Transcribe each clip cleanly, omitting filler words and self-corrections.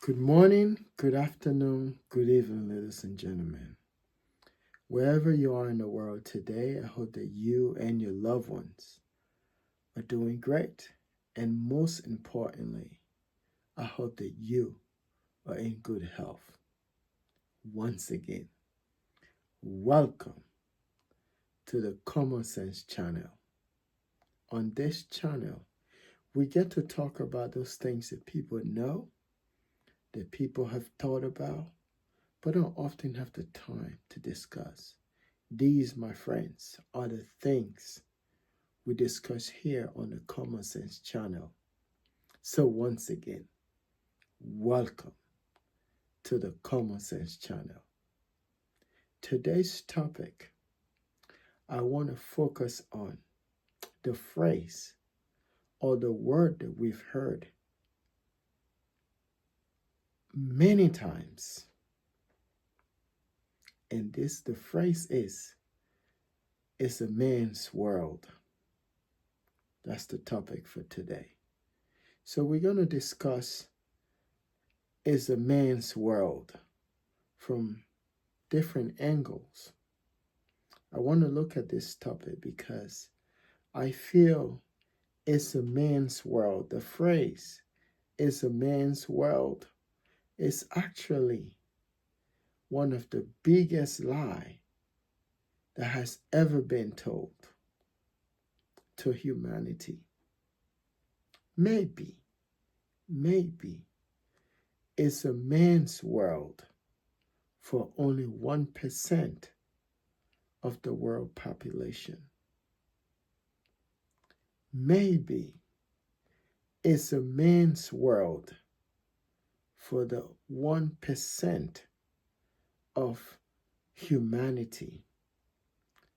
Good morning, good afternoon, good evening, ladies and gentlemen. Wherever you are in the world today, I hope that you and your loved ones are doing great. And most importantly, I hope that you are in good health. Once again, welcome to the Common Sense channel. On this channel, we get to talk about those things that people know, that people have thought about, but don't often have the time to discuss. These, my friends, are the things we discuss here on the Common Sense channel. So once again, welcome to the Common Sense channel. Today's topic, I want to focus on the phrase or the word that we've heard many times. And the phrase is, it's a man's world. That's the topic for today. So we're going to discuss, is a man's world from different angles. I want to look at this topic because I feel it's a man's world. The phrase, it's a man's world, is actually one of the biggest lies that has ever been told to humanity. Maybe it's a man's world for only 1% of the world population. Maybe it's a man's world for the 1% of humanity.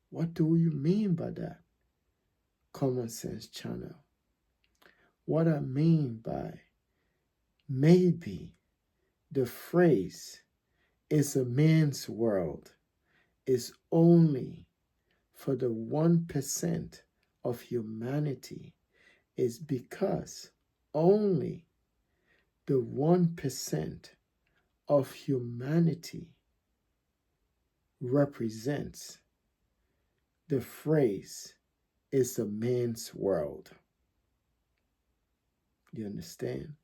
What do you mean by that? Common Sense channel. What I mean by maybe the phrase is a man's world is only for the 1% of humanity is because only the 1% of humanity represents the phrase is a man's world. You understand?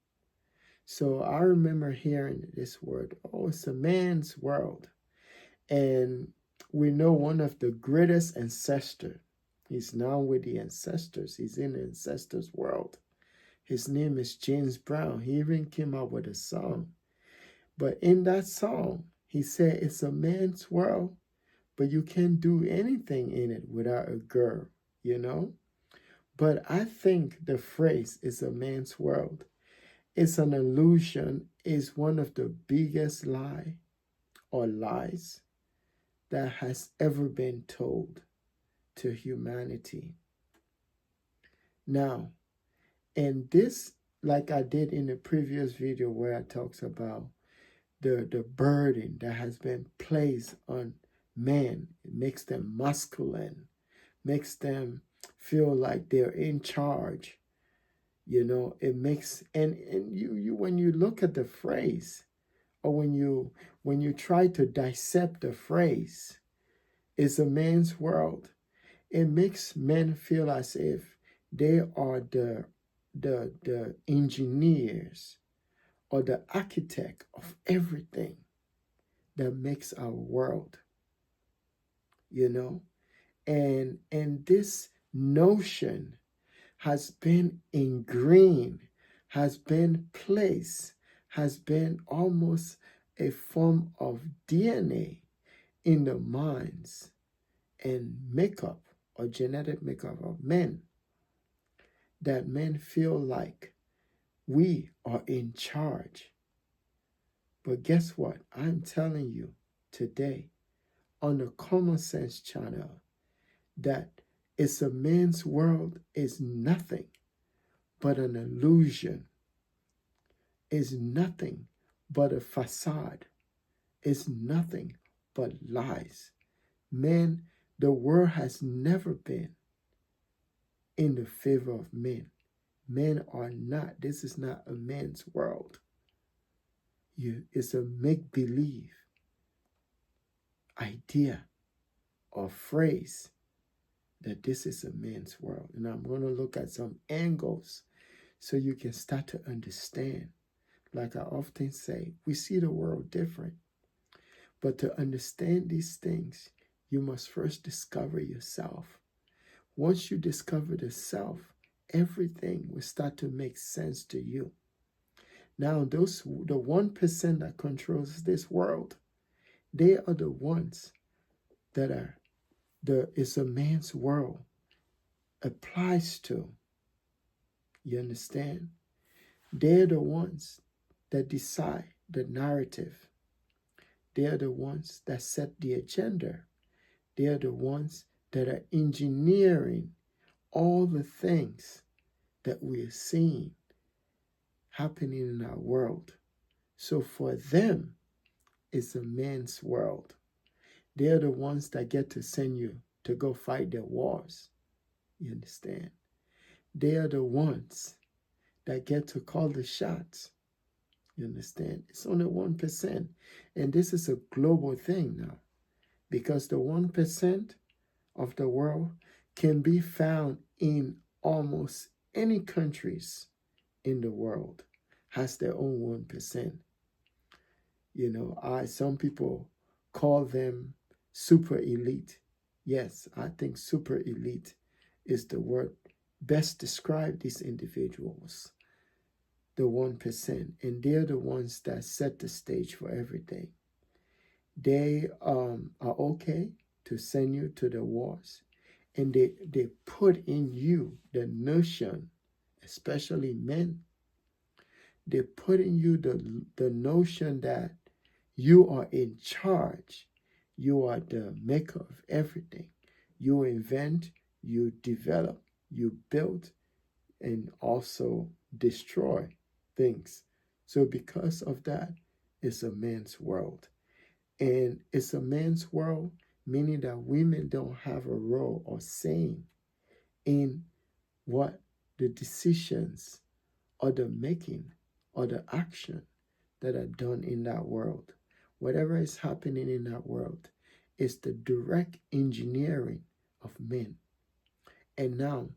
So I remember hearing this word, oh, it's a man's world. And we know one of the greatest ancestors. He's now with the ancestors. He's in the ancestors' world. His name is James Brown. He even came out with a song. But in that song, he said it's a man's world, but you can't do anything in it without a girl, you know? But I think the phrase is a man's world. It's an illusion, is one of the biggest lie or lies that has ever been told to humanity. Now, in this, like I did in the previous video where I talked about the burden that has been placed on men, it makes them masculine, makes them feel like they're in charge. You know, it makes and you when you look at the phrase, or when you try to dissect the phrase, it's a man's world. It makes men feel as if they are the engineers or the architect of everything that makes our world, you know? And this notion has been ingrained, has been placed, has been almost a form of DNA in the minds and makeup or genetic makeup of men, that men feel like we are in charge. But guess what? I'm telling you today on the Common Sense channel that it's a man's world is nothing but an illusion, is nothing but a facade, is nothing but lies. Men, the world has never been in the favor of men. Men are not, this is not a man's world. It's a make-believe idea or phrase that this is a man's world. And I'm going to look at some angles so you can start to understand. Like I often say, we see the world different. But to understand these things, you must first discover yourself. Once you discover the self, everything will start to make sense to you. Now, the 1% that controls this world, they are the ones that it's a man's world applies to. You understand? They're the ones that decide the narrative. They're the ones that set the agenda. They're the ones that are engineering all the things that we're seeing happening in our world. So for them, it's a man's world. They're the ones that get to send you to go fight their wars. You understand? They are the ones that get to call the shots. You understand? It's only 1%. And this is a global thing now, because the 1% of the world can be found in almost any countries in the world, has their own 1%. You know, some people call them super elite. Yes, I think super elite is the word best describe these individuals, the 1%, and they're the ones that set the stage for everything. They are okay to send you to the wars, and they put in you the notion, especially men, they put in you the notion that you are in charge. You are the maker of everything. You invent, you develop, you build, and also destroy things. So because of that, it's a man's world. And it's a man's world, meaning that women don't have a role or saying in what the decisions or the making or the action that are done in that world. Whatever is happening in that world is the direct engineering of men. And now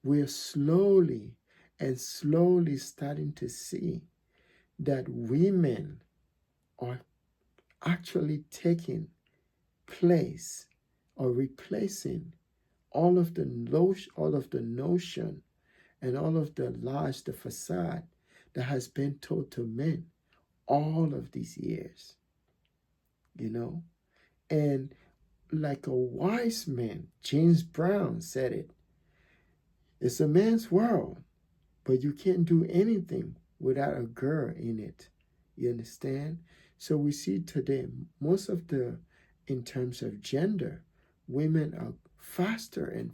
we're slowly and slowly starting to see that women are actually taking place or replacing all of the notion and all of the lies, the facade that has been told to men all of these years, you know. And like a wise man, James Brown said it, it's a man's world, but you can't do anything without a girl in it. You understand? So we see today, most of in terms of gender, women are faster and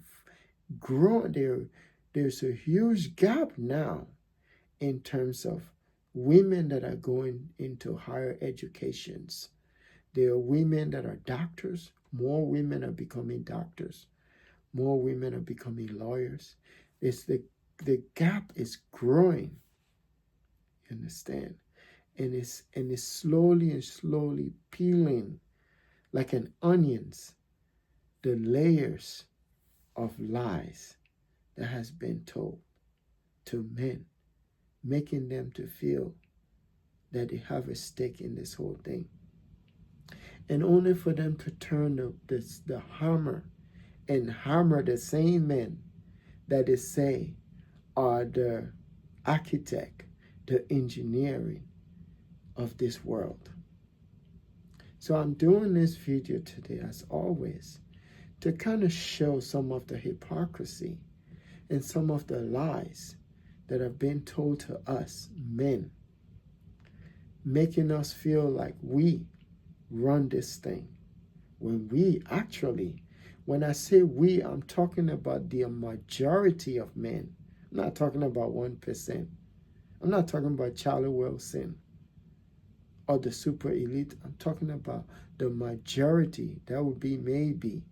growing. There's a huge gap now in terms of women that are going into higher educations. There are women that are doctors. More women are becoming doctors. More women are becoming lawyers. It's the gap is growing. You understand? And it's slowly and slowly peeling like an onions, the layers of lies that has been told to men, making them to feel that they have a stake in this whole thing. And only for them to turn the hammer and hammer the same men that they say are the architect, the engineering of this world. So I'm doing this video today, as always, to kind of show some of the hypocrisy and some of the lies that have been told to us men, making us feel like we run this thing, when we actually, when I say we, I'm talking about the majority of men. I'm not talking about 1%. I'm not talking about Charlie Wilson or the super elite. I'm talking about the majority. That would be maybe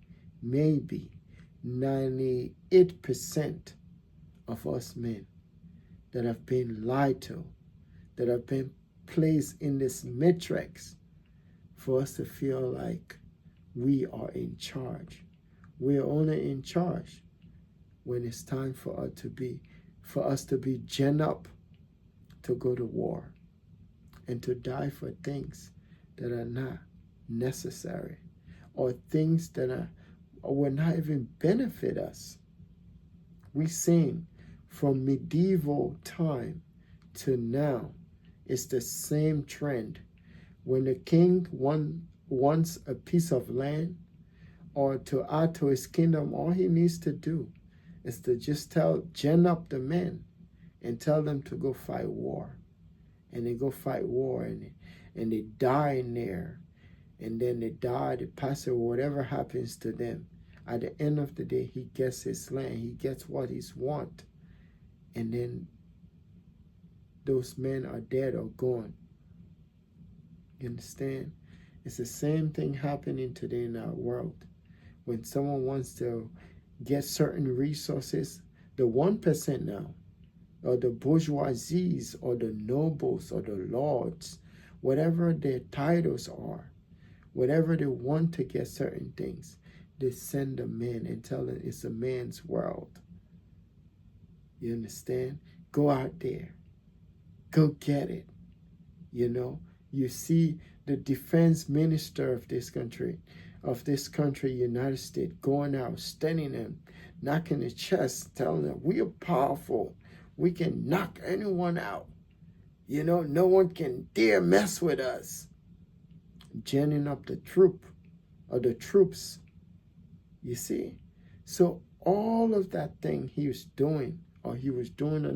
98% of us men that have been lied to, that have been placed in this matrix for us to feel like we are in charge. We're only in charge when it's time for us to be gen up to go to war and to die for things that are not necessary, or things that will not even benefit us. We seen from medieval time to now, it's the same trend. When the king wants a piece of land or to add to his kingdom, all he needs to do is to just gen up the men and tell them to go fight war. And they go fight war, and they die in there. And then they die, they pass away, whatever happens to them. At the end of the day, he gets his land. He gets what he's want. And then those men are dead or gone. You understand? It's the same thing happening today in our world. When someone wants to get certain resources, the 1% now, or the bourgeoisies, or the nobles, or the lords, whatever their titles are, whatever they want to get certain things, they send the men and tell them it's a man's world. You understand? Go out there. Go get it. You know, you see the defense minister of this country, United States, going out, standing and knocking the chest, telling them we are powerful. We can knock anyone out. You know, no one can dare mess with us. Ginning up the troops. You see? So all of that thing he was doing on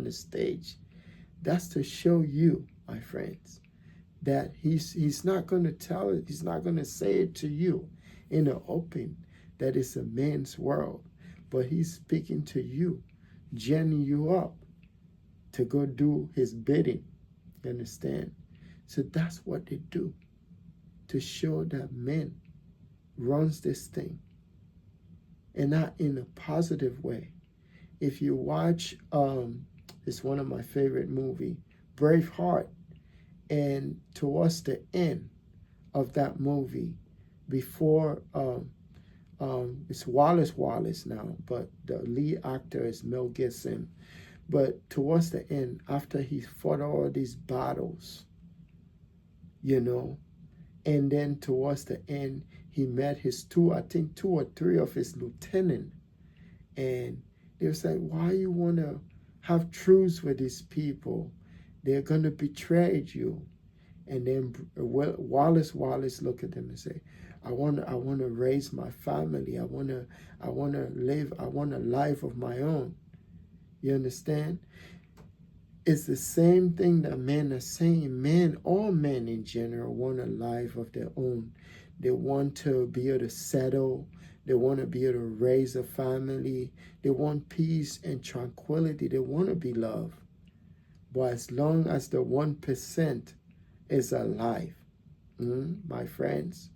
the stage, that's to show you, my friends, that he's not going to tell it, he's not going to say it to you in the open that it's a man's world, but he's speaking to you, ginning you up to go do his bidding. You understand? So that's what they do, to show that men runs this thing, and not in a positive way. If you watch, it's one of my favorite movie, Braveheart, and towards the end of that movie, before it's Wallace now, but the lead actor is Mel Gibson. But towards the end, after he fought all these battles, you know, and then towards the end, he met his two or three of his lieutenants, and they was like, why you want to have truce with these people? They're going to betray you. And then Wallace look at them and say, I want to raise my family. I want to live. I want a life of my own. You understand? It's the same thing that men are saying. All men in general want a life of their own. They want to be able to settle. They want to be able to raise a family. They want peace and tranquility. They want to be loved. But as long as the 1% is alive, my friends,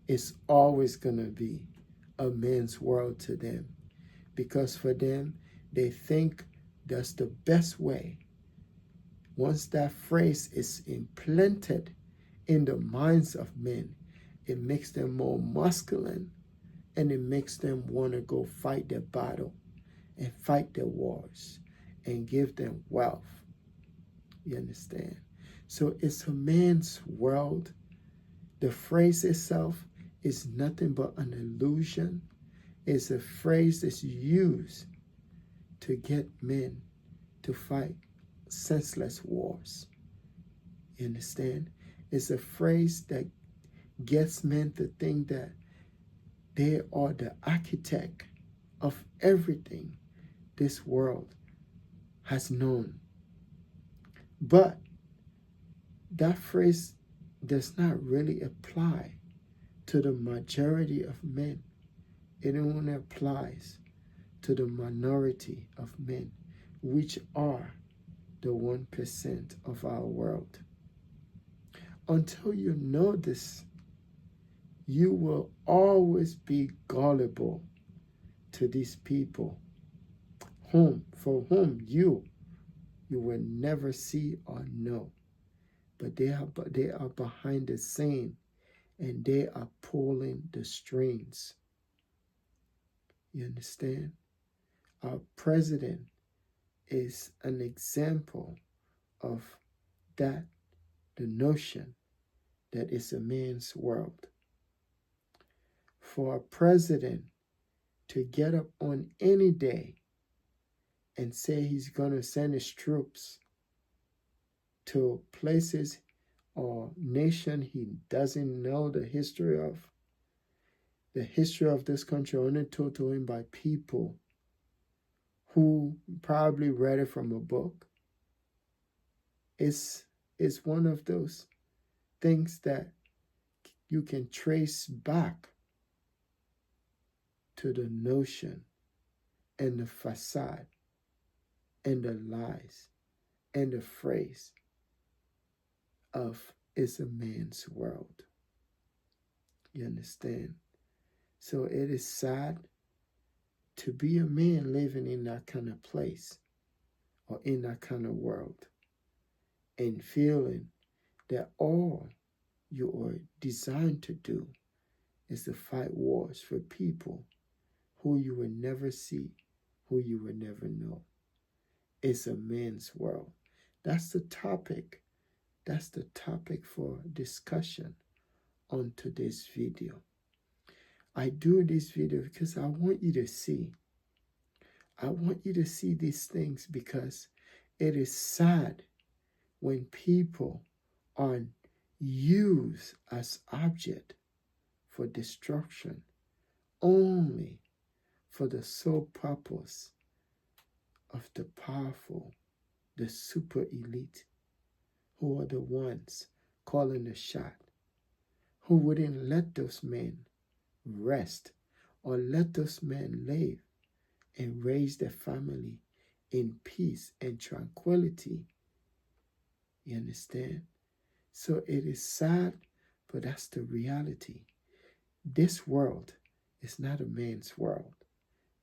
it's always going to be a man's world to them. Because for them, they think that's the best way. Once that phrase is implanted in the minds of men, it makes them more masculine, and it makes them want to go fight their battle and fight their wars and give them wealth. You understand? So it's a man's world. The phrase itself is nothing but an illusion. It's a phrase that's used to get men to fight senseless wars. You understand? It's a phrase that gets men to think that they are the architect of everything this world has known. But that phrase does not really apply to the majority of men. It only applies to the minority of men, which are the 1% of our world. Until you know this, you will always be gullible to these people for whom you will never see or know. but they are behind the scene, and they are pulling the strings. You understand? Our president is an example of that, the notion that it's a man's world. For a president to get up on any day and say he's going to send his troops to places or nation he doesn't know the history of this country only told to him by people who probably read it from a book, is one of those things that you can trace back to the notion and the facade and the lies and the phrase of it's a man's world. You understand? So it is sad to be a man living in that kind of place or in that kind of world and feeling that all you are designed to do is to fight wars for people who you will never see, who you will never know. It's a man's world. That's the topic. That's the topic for discussion on today's video. I do this video because I want you to see. I want you to see these things because it is sad when people are used as object for destruction only for the sole purpose of the powerful, the super elite, who are the ones calling the shot, who wouldn't let those men rest or let those men live and raise their family in peace and tranquility. You understand? So it is sad, but that's the reality. This world is not a man's world.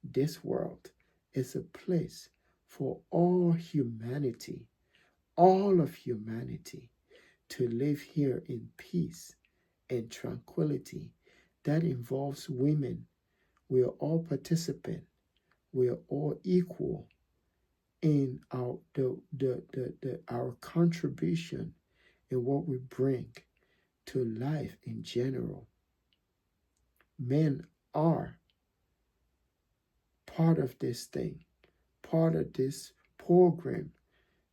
This world is a place for all humanity, all of humanity, to live here in peace and tranquility. That involves women. We are all participants. We are all equal in our our contribution and what we bring to life in general. Men are part of this thing, part of this program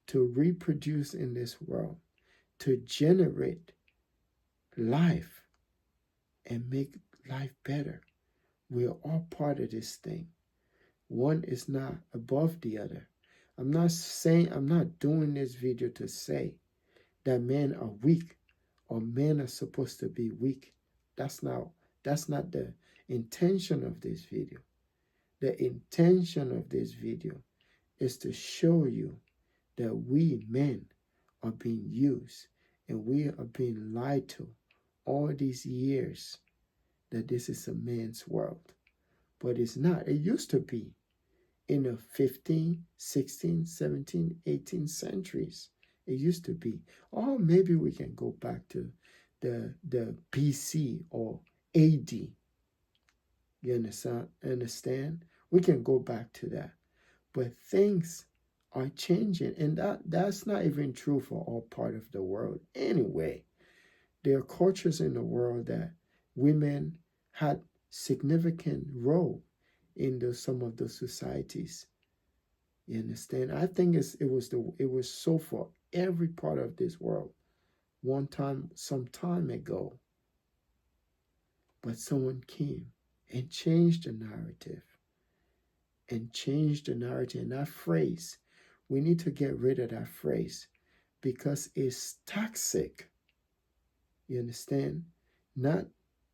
to reproduce in this world, to generate life and make life better. We are all part of this thing. One is not above the other. I'm not doing this video to say that men are weak or men are supposed to be weak. That's not the intention of this video. The intention of this video is to show you that we men are being used and we are being lied to all these years that this is a man's world. But it's not. It used to be in the 15th, 16th, 17th, 18th centuries. It used to be. Or maybe we can go back to the BC or AD. You understand? We can go back to that. But things are changing, and that's not even true for all part of the world anyway. There are cultures in the world that women had significant role in some of the societies. You understand? I think it was so for every part of this world some time ago. But someone came and changed the narrative. And that phrase, we need to get rid of that phrase because it's toxic. You understand? Not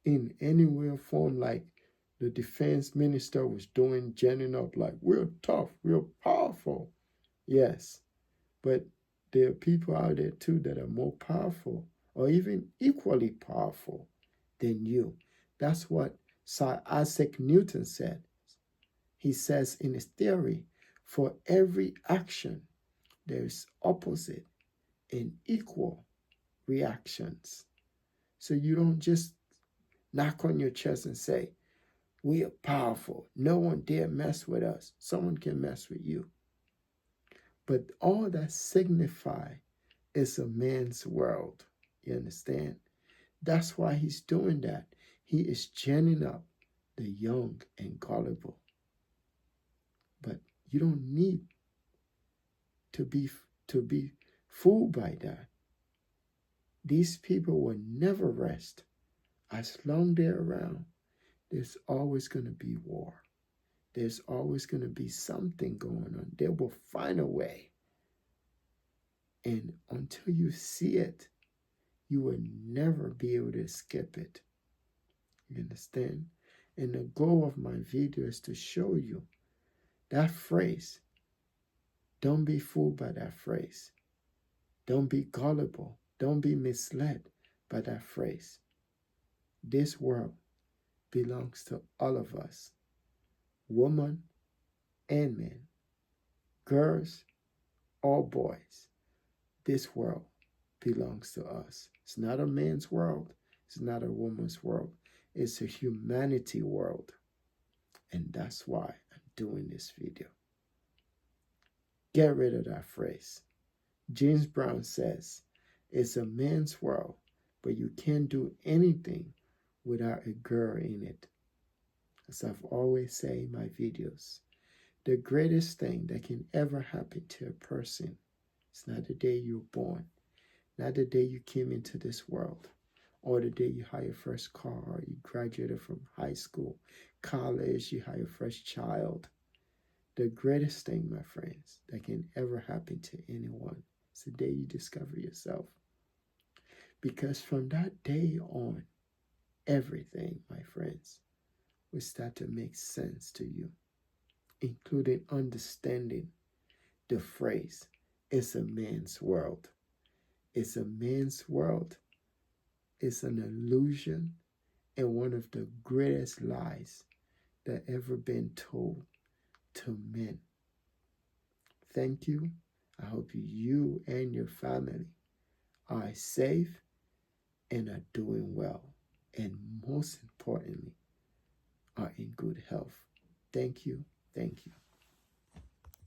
in any way or form like the defense minister was doing, genning up like, we're tough, we're powerful. Yes, but there are people out there too that are more powerful or even equally powerful than you. That's what Sir Isaac Newton said. He says in his theory, for every action, there is opposite and equal reactions. So you don't just knock on your chest and say, we are powerful. No one dare mess with us. Someone can mess with you. But all that signify is a man's world. You understand? That's why he's doing that. He is ginning up the young and gullible. But you don't need to be fooled by that. These people will never rest. As long as they're around, there's always going to be war. There's always going to be something going on. They will find a way. And until you see it, you will never be able to skip it. You understand? And the goal of my video is to show you that phrase. Don't be fooled by that phrase. Don't be gullible. Don't be misled by that phrase. This world belongs to all of us, women and men, girls or boys. This world belongs to us. It's not a man's world. It's not a woman's world. It's a humanity world. And that's why I'm doing this video. Get rid of that phrase. James Brown says, it's a man's world, but you can't do anything without a girl in it. As I've always said in my videos, the greatest thing that can ever happen to a person is not the day you were born, not the day you came into this world, or the day you had your first car, or you graduated from high school, college, you had your first child. The greatest thing, my friends, that can ever happen to anyone is the day you discover yourself. Because from that day on, everything, my friends, will start to make sense to you, including understanding the phrase, it's a man's world. It's a man's world. It's an illusion and one of the greatest lies that ever been told to men. Thank you. I hope you and your family are safe and are doing well. And most importantly, are in good health. Thank you. Thank you.